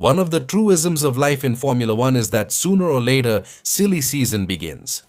One of the truisms of life in Formula One is that sooner or later, silly season begins.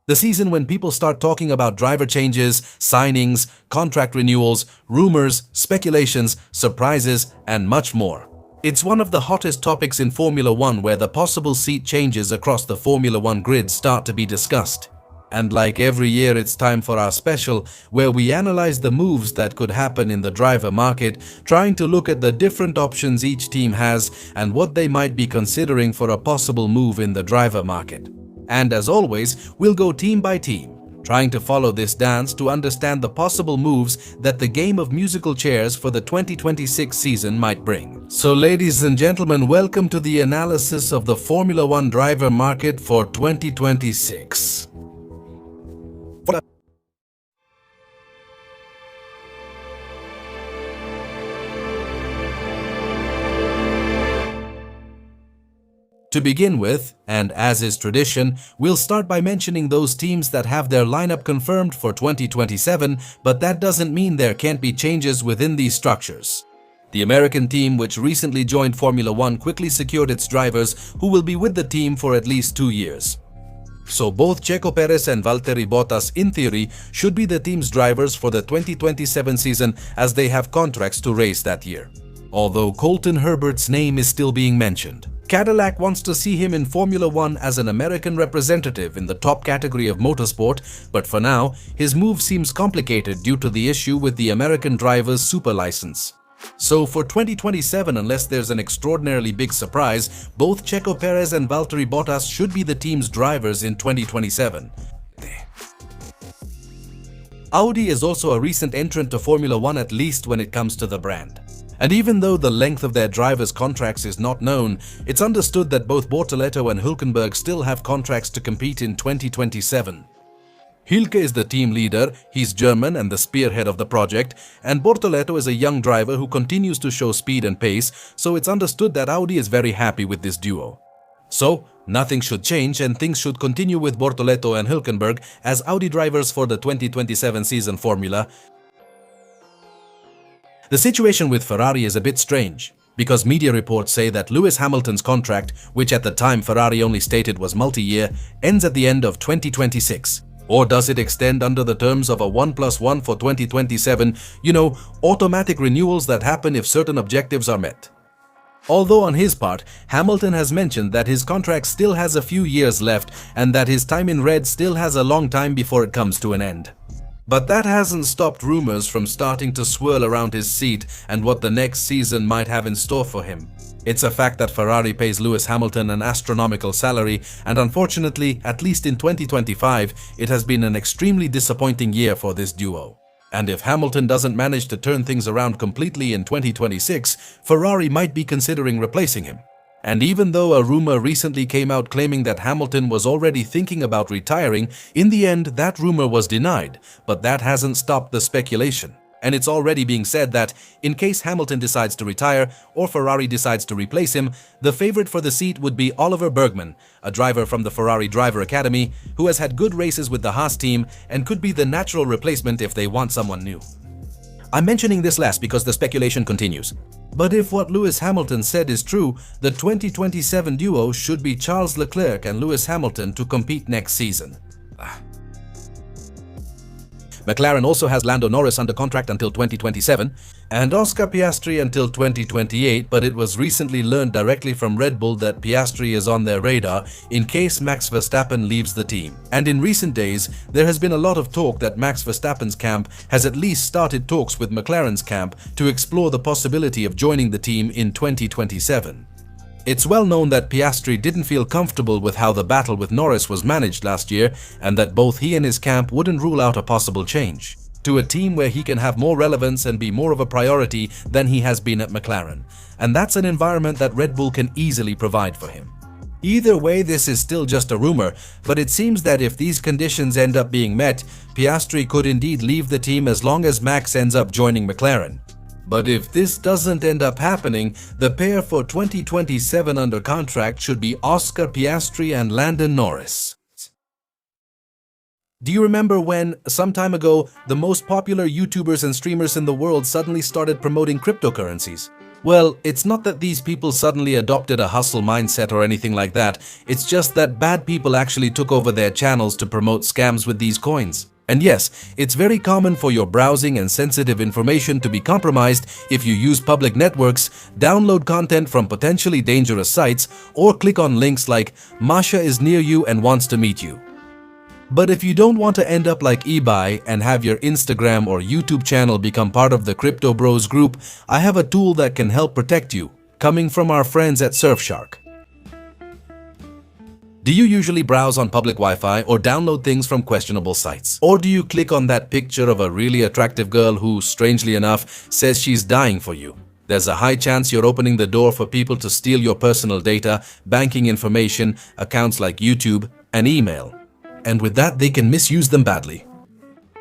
The season when people start talking about driver changes, signings, contract renewals, rumors, speculations, surprises, and much more. It's one of the hottest topics in Formula One where the possible seat changes across the Formula One grid start to be discussed. And like every year, it's time for our special, where we analyze the moves that could happen in the driver market, trying to look at the different options each team has and what they might be considering for a possible move in the driver market. And as always, we'll go team by team, trying to follow this dance to understand the possible moves that the game of musical chairs for the 2026 season might bring. So ladies and gentlemen, welcome to the analysis of the Formula One driver market for 2026. To begin with, and as is tradition, we'll start by mentioning those teams that have their lineup confirmed for 2027, but that doesn't mean there can't be changes within these structures. The American team, which recently joined Formula One, quickly secured its drivers who will be with the team for at least 2 years. So both Checo Perez and Valtteri Bottas, in theory, should be the team's drivers for the 2027 season as they have contracts to race that year. Although Colton Herbert's name is still being mentioned. Cadillac wants to see him in Formula One as an American representative in the top category of motorsport, but for now, his move seems complicated due to the issue with the American driver's super license. So for 2027, unless there's an extraordinarily big surprise, both Checo Perez and Valtteri Bottas should be the team's drivers in 2027. Audi is also a recent entrant to Formula One, at least when it comes to the brand. And even though the length of their drivers' contracts is not known, it's understood that both Bortoleto and Hülkenberg still have contracts to compete in 2027. Hülke is the team leader, he's German and the spearhead of the project, and Bortoleto is a young driver who continues to show speed and pace, so it's understood that Audi is very happy with this duo. So, nothing should change and things should continue with Bortoleto and Hülkenberg as Audi drivers for the 2027 season formula. The situation with Ferrari is a bit strange, because media reports say that Lewis Hamilton's contract, which at the time Ferrari only stated was multi-year, ends at the end of 2026. Or does it extend under the terms of a 1+1 for 2027, automatic renewals that happen if certain objectives are met? Although on his part, Hamilton has mentioned that his contract still has a few years left and that his time in red still has a long time before it comes to an end. But that hasn't stopped rumors from starting to swirl around his seat and what the next season might have in store for him. It's a fact that Ferrari pays Lewis Hamilton an astronomical salary, and unfortunately, at least in 2025, it has been an extremely disappointing year for this duo. And if Hamilton doesn't manage to turn things around completely in 2026, Ferrari might be considering replacing him. And even though a rumor recently came out claiming that Hamilton was already thinking about retiring, in the end that rumor was denied, but that hasn't stopped the speculation. And it's already being said that, in case Hamilton decides to retire or Ferrari decides to replace him, the favorite for the seat would be Oliver Bergman, a driver from the Ferrari Driver Academy, who has had good races with the Haas team and could be the natural replacement if they want someone new. I'm mentioning this last because the speculation continues. But if what Lewis Hamilton said is true, the 2027 duo should be Charles Leclerc and Lewis Hamilton to compete next season. McLaren also has Lando Norris under contract until 2027 and Oscar Piastri until 2028, but it was recently learned directly from Red Bull that Piastri is on their radar in case Max Verstappen leaves the team. And in recent days, there has been a lot of talk that Max Verstappen's camp has at least started talks with McLaren's camp to explore the possibility of joining the team in 2027. It's well known that Piastri didn't feel comfortable with how the battle with Norris was managed last year, and that both he and his camp wouldn't rule out a possible change to a team where he can have more relevance and be more of a priority than he has been at McLaren. And that's an environment that Red Bull can easily provide for him. Either way, this is still just a rumor, but it seems that if these conditions end up being met, Piastri could indeed leave the team as long as Max ends up joining McLaren. But if this doesn't end up happening, the pair for 2027 under contract should be Oscar Piastri and Lando Norris. Do you remember when, some time ago, the most popular YouTubers and streamers in the world suddenly started promoting cryptocurrencies? Well, it's not that these people suddenly adopted a hustle mindset or anything like that. It's just that bad people actually took over their channels to promote scams with these coins. And yes, it's very common for your browsing and sensitive information to be compromised if you use public networks, download content from potentially dangerous sites, or click on links like "Masha is near you and wants to meet you." But if you don't want to end up like eBay and have your Instagram or YouTube channel become part of the Crypto Bros group, I have a tool that can help protect you, coming from our friends at Surfshark. Do you usually browse on public Wi-Fi or download things from questionable sites? Or do you click on that picture of a really attractive girl who, strangely enough, says she's dying for you? There's a high chance you're opening the door for people to steal your personal data, banking information, accounts like YouTube, and email. And with that, they can misuse them badly.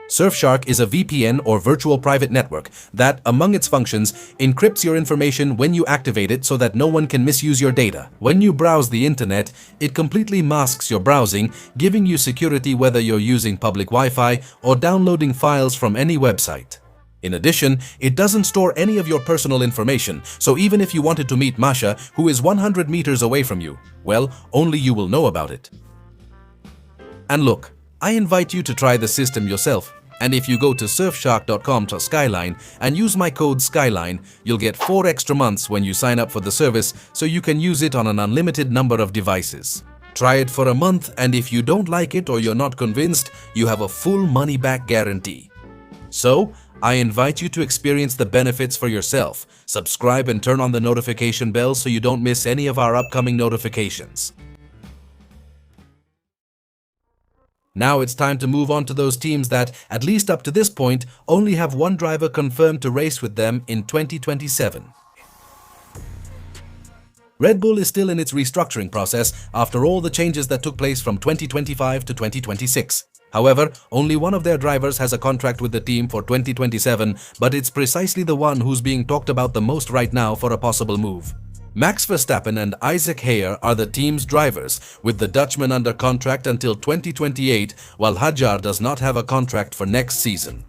Surfshark is a VPN or virtual private network that, among its functions, encrypts your information when you activate it so that no one can misuse your data. When you browse the internet, it completely masks your browsing, giving you security whether you're using public Wi-Fi or downloading files from any website. In addition, it doesn't store any of your personal information, so even if you wanted to meet Masha, who is 100 meters away from you, well, only you will know about it. And look, I invite you to try the system yourself. And if you go to surfshark.com/skyline and use my code SKYLINE, you'll get 4 extra months when you sign up for the service, so you can use it on an unlimited number of devices. Try it for a month, and if you don't like it or you're not convinced, you have a full money-back guarantee. So, I invite you to experience the benefits for yourself. Subscribe and turn on the notification bell so you don't miss any of our upcoming notifications. Now it's time to move on to those teams that, at least up to this point, only have one driver confirmed to race with them in 2027. Red Bull is still in its restructuring process after all the changes that took place from 2025 to 2026. However, only one of their drivers has a contract with the team for 2027, but it's precisely the one who's being talked about the most right now for a possible move. Max Verstappen and Isaac Heyer are the team's drivers, with the Dutchman under contract until 2028, while Hadjar does not have a contract for next season.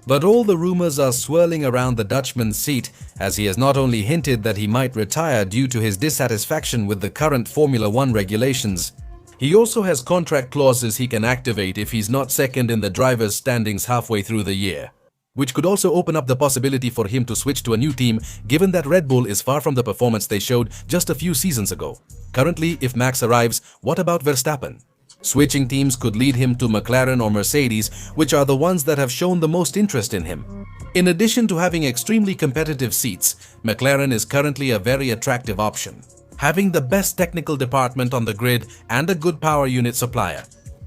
But all the rumors are swirling around the Dutchman's seat, as he has not only hinted that he might retire due to his dissatisfaction with the current Formula One regulations, he also has contract clauses he can activate if he's not second in the drivers' standings halfway through the year, which could also open up the possibility for him to switch to a new team, given that Red Bull is far from the performance they showed just a few seasons ago. Currently, if Max arrives, what about Verstappen? Switching teams could lead him to McLaren or Mercedes, which are the ones that have shown the most interest in him. In addition to having extremely competitive seats, McLaren is currently a very attractive option, having the best technical department on the grid and a good power unit supplier.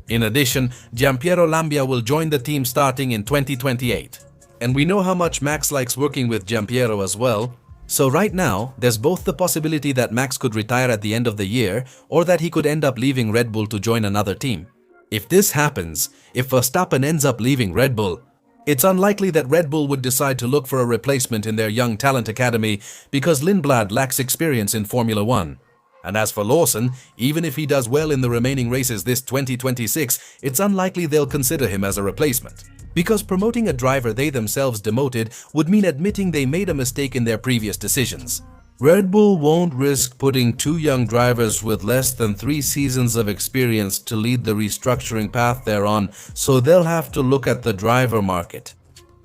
In addition, Giampiero Lambia will join the team starting in 2028. And we know how much Max likes working with Giampiero as well. So right now, there's both the possibility that Max could retire at the end of the year or that he could end up leaving Red Bull to join another team. If this happens, if Verstappen ends up leaving Red Bull, it's unlikely that Red Bull would decide to look for a replacement in their young talent academy because Lindblad lacks experience in Formula One. And as for Lawson, even if he does well in the remaining races this 2026, it's unlikely they'll consider him as a replacement. Because promoting a driver they themselves demoted would mean admitting they made a mistake in their previous decisions. Red Bull won't risk putting 2 young drivers with less than 3 seasons of experience to lead the restructuring path they're on, so they'll have to look at the driver market.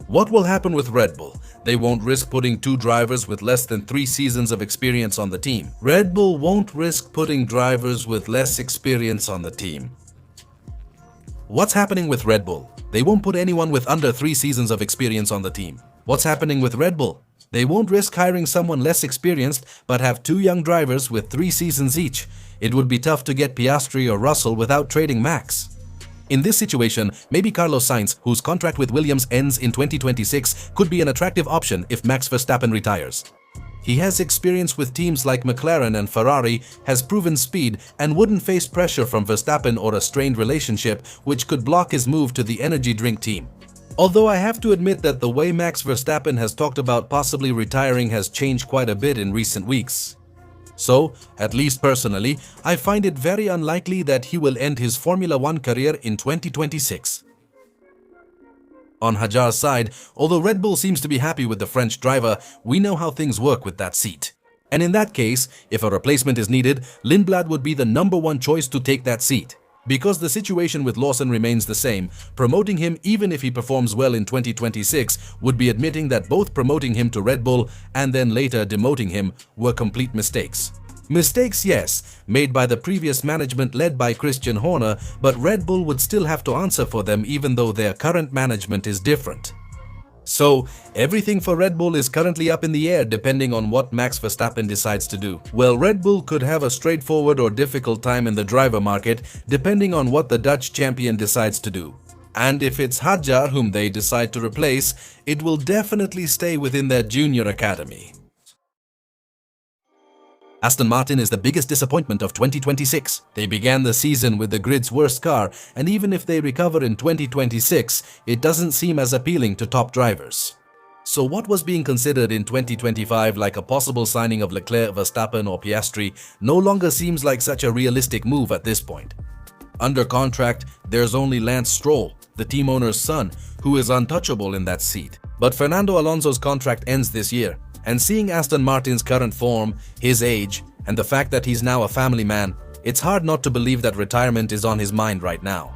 What will happen with Red Bull? They won't risk putting 2 drivers with less than 3 seasons of experience on the team. Red Bull won't risk putting drivers with less experience on the team. What's happening with Red Bull? They won't put anyone with under 3 seasons of experience on the team. What's happening with Red Bull? They won't risk hiring someone less experienced but have 2 young drivers with 3 seasons each. It would be tough to get Piastri or Russell without trading Max. In this situation, maybe Carlos Sainz, whose contract with Williams ends in 2026, could be an attractive option if Max Verstappen retires. He has experience with teams like McLaren and Ferrari, has proven speed, and wouldn't face pressure from Verstappen or a strained relationship which could block his move to the energy drink team. Although I have to admit that the way Max Verstappen has talked about possibly retiring has changed quite a bit in recent weeks. So, at least personally, I find it very unlikely that he will end his Formula One career in 2026. On Hadjar's side, although Red Bull seems to be happy with the French driver, we know how things work with that seat. And in that case, if a replacement is needed, Lindblad would be the #1 choice to take that seat. Because the situation with Lawson remains the same, promoting him even if he performs well in 2026 would be admitting that both promoting him to Red Bull and then later demoting him were complete mistakes. Mistakes, yes, made by the previous management led by Christian Horner, but Red Bull would still have to answer for them even though their current management is different. So, everything for Red Bull is currently up in the air depending on what Max Verstappen decides to do. Well, Red Bull could have a straightforward or difficult time in the driver market depending on what the Dutch champion decides to do. And if it's Hadjar whom they decide to replace, it will definitely stay within their junior academy. Aston Martin is the biggest disappointment of 2026. They began the season with the grid's worst car, and even if they recover in 2026, it doesn't seem as appealing to top drivers. So what was being considered in 2025 like a possible signing of Leclerc, Verstappen or Piastri no longer seems like such a realistic move at this point. Under contract, there's only Lance Stroll, the team owner's son, who is untouchable in that seat. But Fernando Alonso's contract ends this year. And seeing Aston Martin's current form, his age, and the fact that he's now a family man, it's hard not to believe that retirement is on his mind right now.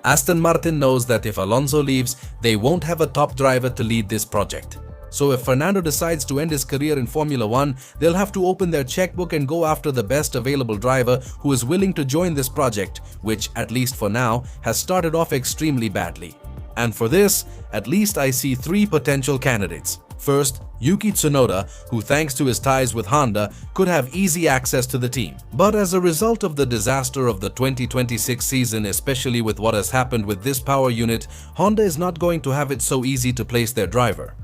Aston Martin knows that if Alonso leaves, they won't have a top driver to lead this project. So if Fernando decides to end his career in Formula 1, they'll have to open their checkbook and go after the best available driver who is willing to join this project, which, at least for now, has started off extremely badly. And for this, at least I see 3 potential candidates. First, Yuki Tsunoda, who thanks to his ties with Honda, could have easy access to the team. But as a result of the disaster of the 2026 season, especially with what has happened with this power unit, Honda is not going to have it so easy to place their driver.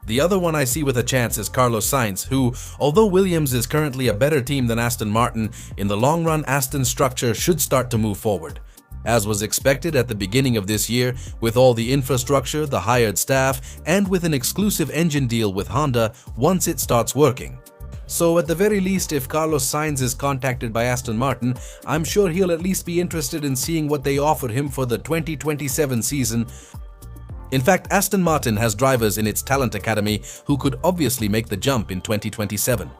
The other one I see with a chance is Carlos Sainz, who, although Williams is currently a better team than Aston Martin, in the long run Aston's structure should start to move forward. As was expected at the beginning of this year, with all the infrastructure, the hired staff, and with an exclusive engine deal with Honda once it starts working. So at the very least, if Carlos Sainz is contacted by Aston Martin, I'm sure he'll at least be interested in seeing what they offer him for the 2027 season. In fact, Aston Martin has drivers in its talent academy who could obviously make the jump in 2027.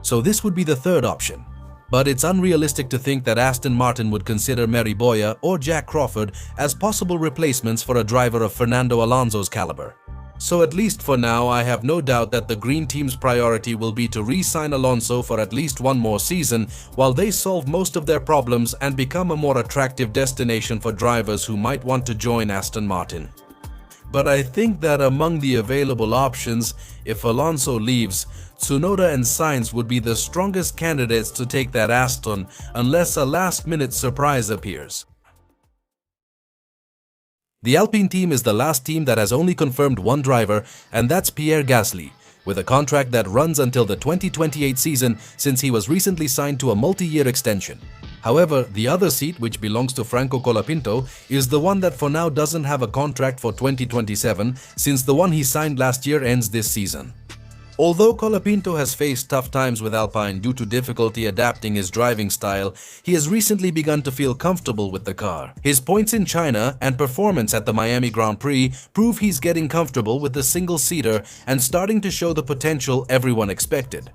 So this would be the third option. But it's unrealistic to think that Aston Martin would consider Mary Boyer or Jack Crawford as possible replacements for a driver of Fernando Alonso's caliber. So at least for now, I have no doubt that the Green Team's priority will be to re-sign Alonso for at least one more season while they solve most of their problems and become a more attractive destination for drivers who might want to join Aston Martin. But I think that among the available options, if Alonso leaves, Tsunoda and Sainz would be the strongest candidates to take that Aston unless a last-minute surprise appears. The Alpine team is the last team that has only confirmed one driver, and that's Pierre Gasly, with a contract that runs until the 2028 season since he was recently signed to a multi-year extension. However, the other seat, which belongs to Franco Colapinto, is the one that for now doesn't have a contract for 2027 since the one he signed last year ends this season. Although Colapinto has faced tough times with Alpine due to difficulty adapting his driving style, he has recently begun to feel comfortable with the car. His points in China and performance at the Miami Grand Prix prove he's getting comfortable with the single-seater and starting to show the potential everyone expected.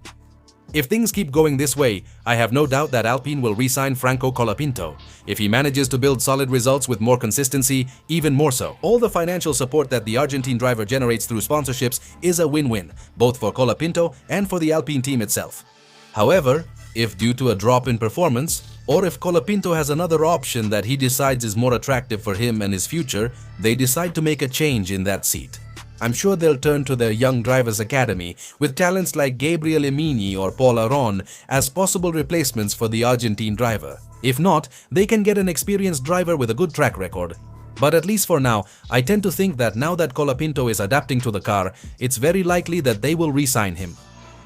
If things keep going this way, I have no doubt that Alpine will re-sign Franco Colapinto. If he manages to build solid results with more consistency, even more so. All the financial support that the Argentine driver generates through sponsorships is a win-win, both for Colapinto and for the Alpine team itself. However, if due to a drop in performance, or if Colapinto has another option that he decides is more attractive for him and his future, they decide to make a change in that seat. I'm sure they'll turn to their Young Drivers Academy with talents like Gabriel Emini or Paul Aron as possible replacements for the Argentine driver. If not, they can get an experienced driver with a good track record. But at least for now, I tend to think that now that Colapinto is adapting to the car, it's very likely that they will re-sign him.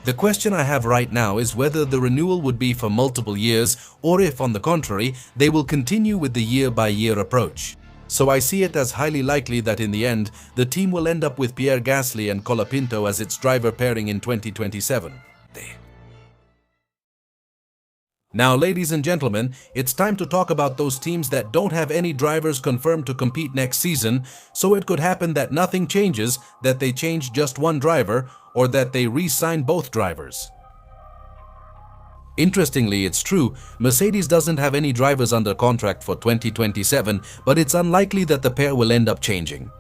The question I have right now is whether the renewal would be for multiple years or if, on the contrary, they will continue with the year-by-year approach. So I see it as highly likely that in the end, the team will end up with Pierre Gasly and Colapinto as its driver pairing in 2027. Now, ladies and gentlemen, it's time to talk about those teams that don't have any drivers confirmed to compete next season, so it could happen that nothing changes, that they change just one driver, or that they re-sign both drivers. Interestingly, it's true, Mercedes doesn't have any drivers under contract for 2027, but it's unlikely that the pair will end up changing.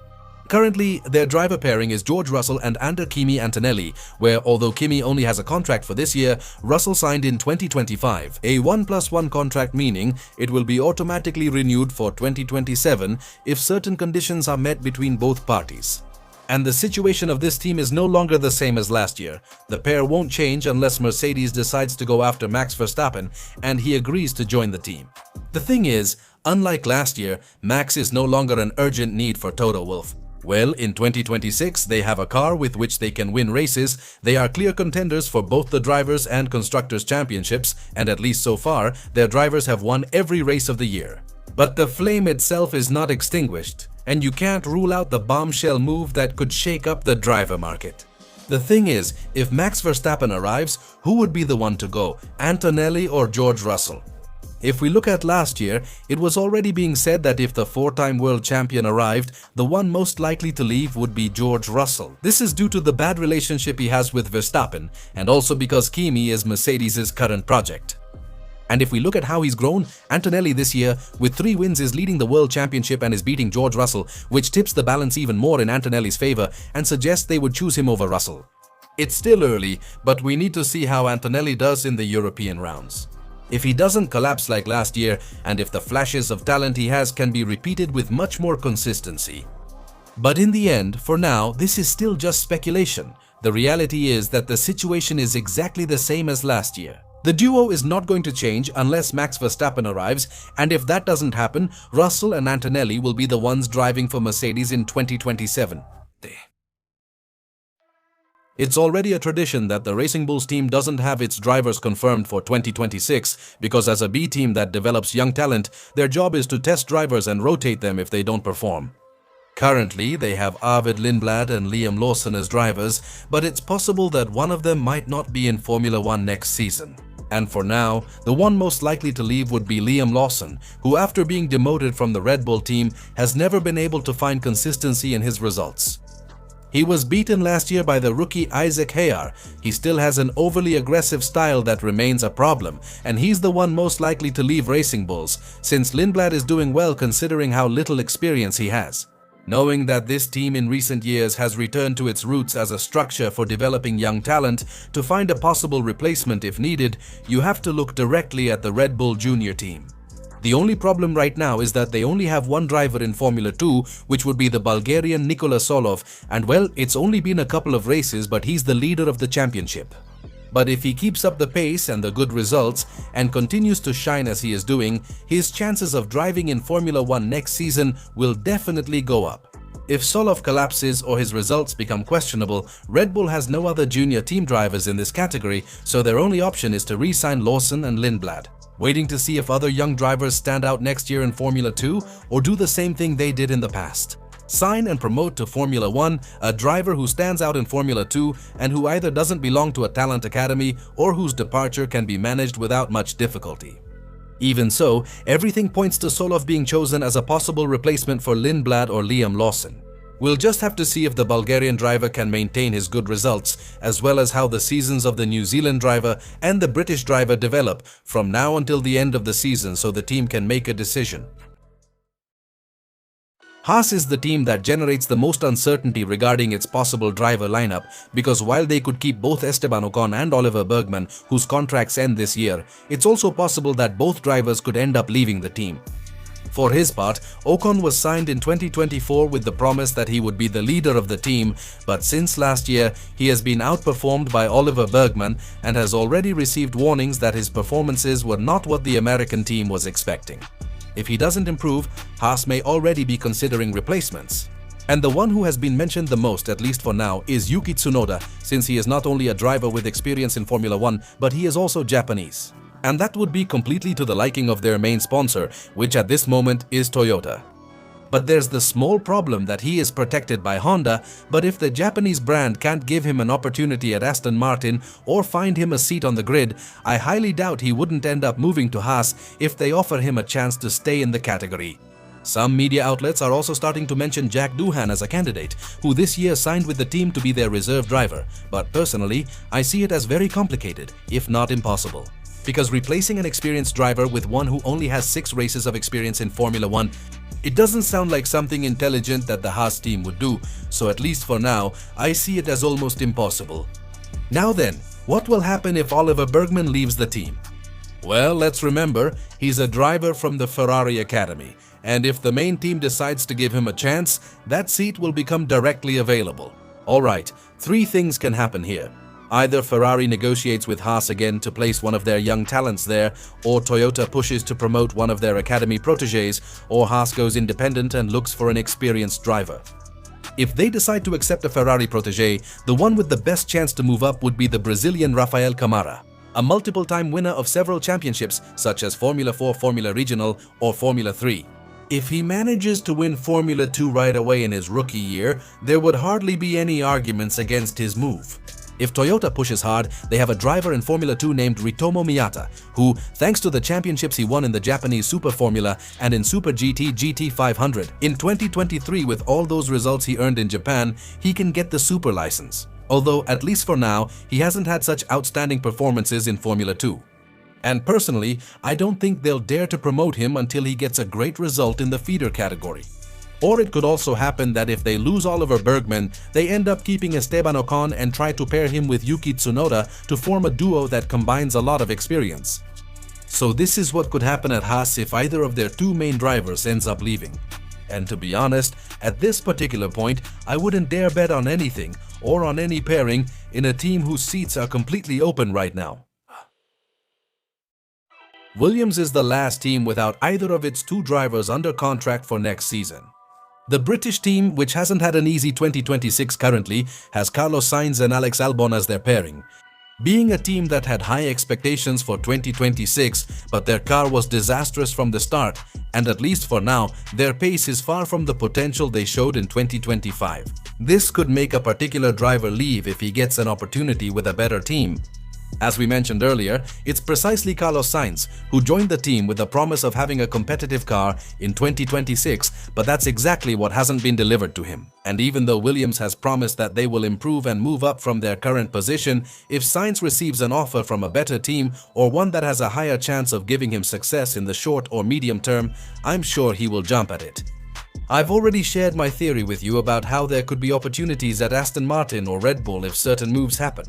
Currently, their driver pairing is George Russell and Kimi Antonelli, where although Kimi only has a contract for this year, Russell signed in 2025, a 1+1 contract, meaning it will be automatically renewed for 2027 if certain conditions are met between both parties. And the situation of this team is no longer the same as last year. The pair won't change unless Mercedes decides to go after Max Verstappen and he agrees to join the team. The thing is, unlike last year, Max is no longer an urgent need for Toto Wolff. Well, in 2026, they have a car with which they can win races. They are clear contenders for both the Drivers' and Constructors' Championships, and at least so far, their drivers have won every race of the year. But the flame itself is not extinguished, and you can't rule out the bombshell move that could shake up the driver market. The thing is, if Max Verstappen arrives, who would be the one to go, Antonelli or George Russell? If we look at last year, it was already being said that if the four-time world champion arrived, the one most likely to leave would be George Russell. This is due to the bad relationship he has with Verstappen, and also because Kimi is Mercedes' current project. And if we look at how he's grown, Antonelli this year, with 3 wins, is leading the World Championship and is beating George Russell, which tips the balance even more in Antonelli's favor and suggests they would choose him over Russell. It's still early, but we need to see how Antonelli does in the European rounds. If he doesn't collapse like last year, and if the flashes of talent he has can be repeated with much more consistency. But in the end, for now, this is still just speculation. The reality is that the situation is exactly the same as last year. The duo is not going to change unless Max Verstappen arrives, and if that doesn't happen, Russell and Antonelli will be the ones driving for Mercedes in 2027. It's already a tradition that the Racing Bulls team doesn't have its drivers confirmed for 2026 because as a B team that develops young talent, their job is to test drivers and rotate them if they don't perform. Currently, they have Arvid Lindblad and Liam Lawson as drivers, but it's possible that one of them might not be in Formula One next season. And for now, the one most likely to leave would be Liam Lawson, who after being demoted from the Red Bull team has never been able to find consistency in his results. He was beaten last year by the rookie Isaac Hayar. He still has an overly aggressive style that remains a problem, and he's the one most likely to leave Racing Bulls, since Lindblad is doing well considering how little experience he has. Knowing that this team in recent years has returned to its roots as a structure for developing young talent, to find a possible replacement if needed, you have to look directly at the Red Bull Junior team. The only problem right now is that they only have one driver in Formula 2, which would be the Bulgarian Nikola Solov, and well, it's only been a couple of races, but he's the leader of the championship. But if he keeps up the pace and the good results and continues to shine as he is doing, his chances of driving in Formula 1 next season will definitely go up. If Solov collapses or his results become questionable, Red Bull has no other junior team drivers in this category, so their only option is to re-sign Lawson and Lindblad, waiting to see if other young drivers stand out next year in Formula 2 or do the same thing they did in the past. Sign and promote to Formula 1 a driver who stands out in Formula 2 and who either doesn't belong to a talent academy or whose departure can be managed without much difficulty. Even so, everything points to Solov being chosen as a possible replacement for Lindblad or Liam Lawson. We'll just have to see if the Bulgarian driver can maintain his good results, as well as how the seasons of the New Zealand driver and the British driver develop from now until the end of the season so the team can make a decision. Haas is the team that generates the most uncertainty regarding its possible driver lineup because while they could keep both Esteban Ocon and Oliver Bergman, whose contracts end this year, it's also possible that both drivers could end up leaving the team. For his part, Ocon was signed in 2024 with the promise that he would be the leader of the team, but since last year, he has been outperformed by Oliver Bergman and has already received warnings that his performances were not what the American team was expecting. If he doesn't improve, Haas may already be considering replacements. And the one who has been mentioned the most, at least for now, is Yuki Tsunoda, since he is not only a driver with experience in Formula 1, but he is also Japanese. And that would be completely to the liking of their main sponsor, which at this moment is Toyota. But there's the small problem that he is protected by Honda, but if the Japanese brand can't give him an opportunity at Aston Martin or find him a seat on the grid, I highly doubt he wouldn't end up moving to Haas if they offer him a chance to stay in the category. Some media outlets are also starting to mention Jack Doohan as a candidate, who this year signed with the team to be their reserve driver, but personally, I see it as very complicated, if not impossible. Because replacing an experienced driver with one who only has 6 races of experience in Formula 1, it doesn't sound like something intelligent that the Haas team would do, so at least for now, I see it as almost impossible. Now then, what will happen if Oliver Bergman leaves the team? Well, let's remember, he's a driver from the Ferrari Academy, and if the main team decides to give him a chance, that seat will become directly available. Alright, 3 things can happen here. Either Ferrari negotiates with Haas again to place one of their young talents there, or Toyota pushes to promote one of their academy protégés, or Haas goes independent and looks for an experienced driver. If they decide to accept a Ferrari protégé, the one with the best chance to move up would be the Brazilian Rafael Camara, a multiple-time winner of several championships such as Formula 4, Formula Regional, or Formula 3. If he manages to win Formula 2 right away in his rookie year, there would hardly be any arguments against his move. If Toyota pushes hard, they have a driver in Formula 2 named Ritomo Miyata, who, thanks to the championships he won in the Japanese Super Formula and in Super GT GT500, in 2023 with all those results he earned in Japan, he can get the Super license. Although, at least for now, he hasn't had such outstanding performances in Formula 2. And personally, I don't think they'll dare to promote him until he gets a great result in the feeder category. Or it could also happen that if they lose Oliver Bergman, they end up keeping Esteban Ocon and try to pair him with Yuki Tsunoda to form a duo that combines a lot of experience. So this is what could happen at Haas if either of their 2 main drivers ends up leaving. And to be honest, at this particular point, I wouldn't dare bet on anything or on any pairing in a team whose seats are completely open right now. Williams is the last team without either of its 2 drivers under contract for next season. The British team, which hasn't had an easy 2026 currently, has Carlos Sainz and Alex Albon as their pairing. Being a team that had high expectations for 2026, but their car was disastrous from the start, and at least for now, their pace is far from the potential they showed in 2025. This could make a particular driver leave if he gets an opportunity with a better team. As we mentioned earlier, it's precisely Carlos Sainz who joined the team with the promise of having a competitive car in 2026, but that's exactly what hasn't been delivered to him. And even though Williams has promised that they will improve and move up from their current position, if Sainz receives an offer from a better team or one that has a higher chance of giving him success in the short or medium term, I'm sure he will jump at it. I've already shared my theory with you about how there could be opportunities at Aston Martin or Red Bull if certain moves happen.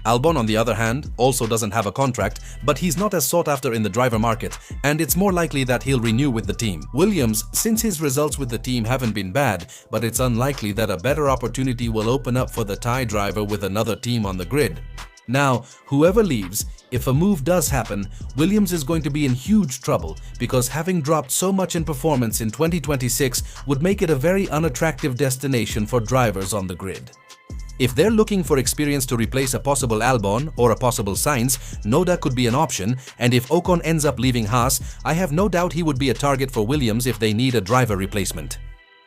Albon, on the other hand, also doesn't have a contract, but he's not as sought after in the driver market, and it's more likely that he'll renew with the team. Williams, since his results with the team haven't been bad, but it's unlikely that a better opportunity will open up for the Thai driver with another team on the grid. Now, whoever leaves, if a move does happen, Williams is going to be in huge trouble because having dropped so much in performance in 2026 would make it a very unattractive destination for drivers on the grid. If they're looking for experience to replace a possible Albon or a possible Sainz, Noda could be an option, and if Ocon ends up leaving Haas, I have no doubt he would be a target for Williams if they need a driver replacement.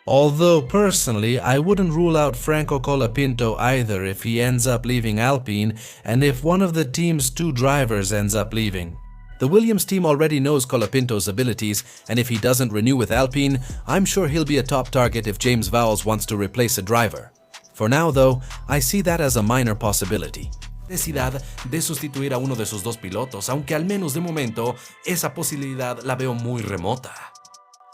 Although personally, I wouldn't rule out Franco Colapinto either if he ends up leaving Alpine and if one of the team's 2 drivers ends up leaving. The Williams team already knows Colapinto's abilities, and if he doesn't renew with Alpine, I'm sure he'll be a top target if James Vowles wants to replace a driver. For now though, I see that as a minor possibility. Necesidad de sustituir a uno de sus 2 pilotos, aunque al menos de momento esa posibilidad la veo muy remota.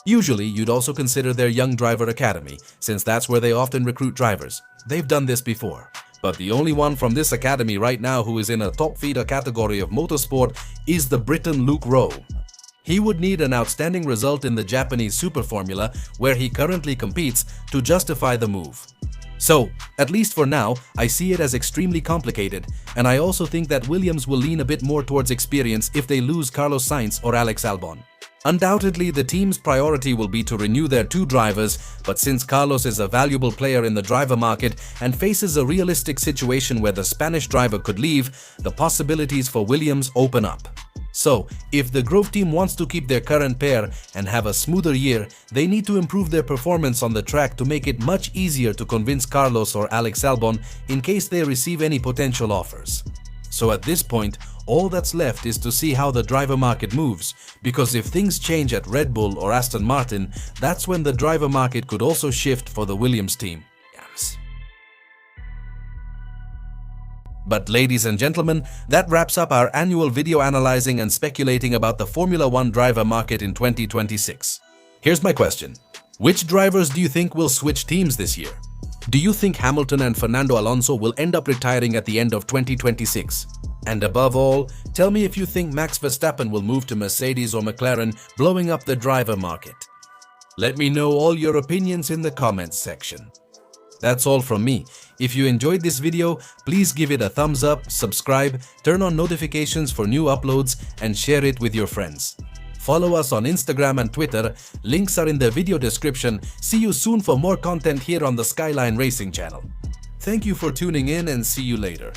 Usually, you'd also consider their young driver academy, since that's where they often recruit drivers. They've done this before. But the only one from this academy right now who is in a top feeder category of motorsport is the Briton Luke Rowe. He would need an outstanding result in the Japanese Super Formula, where he currently competes, to justify the move. So, at least for now, I see it as extremely complicated, and I also think that Williams will lean a bit more towards experience if they lose Carlos Sainz or Alex Albon. Undoubtedly, the team's priority will be to renew their 2 drivers, but since Carlos is a valuable player in the driver market and faces a realistic situation where the Spanish driver could leave, the possibilities for Williams open up. So, if the Grove team wants to keep their current pair and have a smoother year, they need to improve their performance on the track to make it much easier to convince Carlos or Alex Albon in case they receive any potential offers. So at this point, all that's left is to see how the driver market moves, because if things change at Red Bull or Aston Martin, that's when the driver market could also shift for the Williams team. But ladies and gentlemen, that wraps up our annual video analyzing and speculating about the Formula 1 driver market in 2026. Here's my question. Which drivers do you think will switch teams this year? Do you think Hamilton and Fernando Alonso will end up retiring at the end of 2026? And above all, tell me if you think Max Verstappen will move to Mercedes or McLaren, blowing up the driver market. Let me know all your opinions in the comments section. That's all from me. If you enjoyed this video, please give it a thumbs up, subscribe, turn on notifications for new uploads, and share it with your friends. Follow us on Instagram and Twitter. Links are in the video description. See you soon for more content here on the Skyline Racing channel. Thank you for tuning in and see you later.